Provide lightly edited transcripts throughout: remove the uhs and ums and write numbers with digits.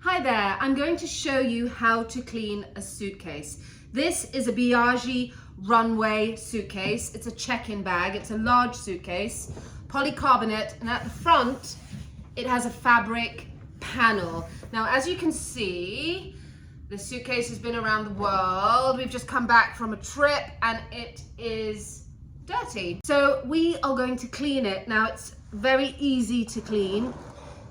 Hi there, I'm going to show you how to clean a suitcase. This is a Biaggi runway suitcase. It's a check-in bag. It's a large suitcase, polycarbonate, and at the front it has a fabric panel. Now, as you can see, the suitcase has been around the world. We've just come back from a trip and it is dirty. So we are going to clean it. Now, it's very easy to clean.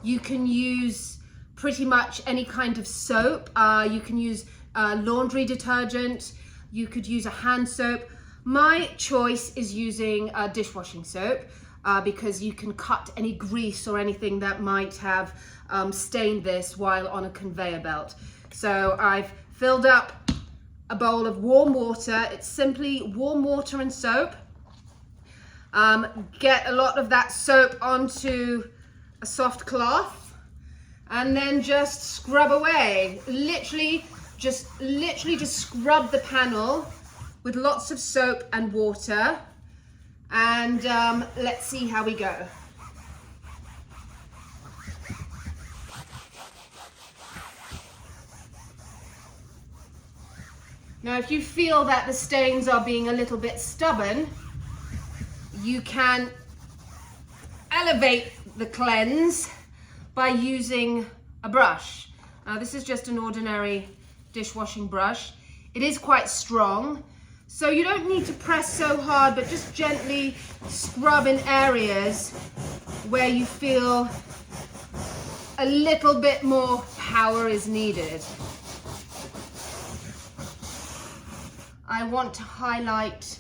You can use pretty much any kind of soap. You can use laundry detergent. You could use a hand soap. My choice is using dishwashing soap because you can cut any grease or anything that might have stained this while on a conveyor belt. So I've filled up a bowl of warm water. It's simply warm water and soap. Get a lot of that soap onto a soft cloth and then just scrub away. Literally just scrub the panel with lots of soap and water, and let's see how we go. Now, if you feel that the stains are being a little bit stubborn, you can elevate the cleanse by using a brush. This is just an ordinary dishwashing brush. It is quite strong, so you don't need to press so hard, but just gently scrub in areas where you feel a little bit more power is needed. I want to highlight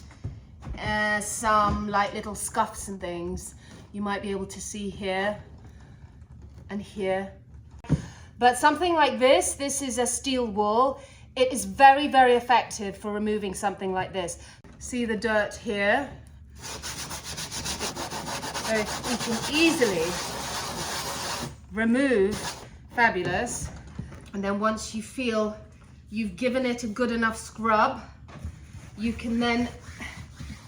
some like little scuffs and things you might be able to see here and here. But something like this is a steel wool. It is very, very effective for removing something like this. See the dirt here? So you can easily remove. Fabulous. And then once you feel you've given it a good enough scrub, you can then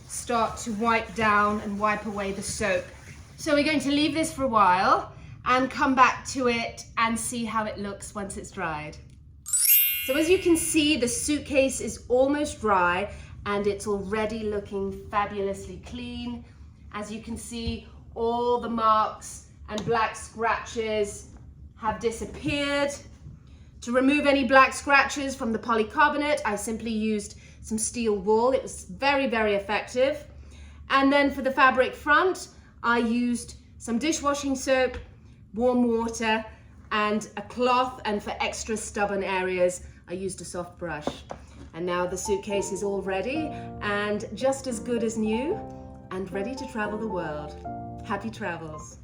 start to wipe down and wipe away the soap. So we're going to leave this for a while and come back to it and see how it looks once it's dried. So as you can see, the suitcase is almost dry and it's already looking fabulously clean. As you can see, all the marks and black scratches have disappeared. To remove any black scratches from the polycarbonate, I simply used some steel wool. It was very, very effective. And then for the fabric front, I used some dishwashing soap, warm water, and a cloth, and for extra stubborn areas, I used a soft brush. And now the suitcase is all ready and just as good as new and ready to travel the world. Happy travels.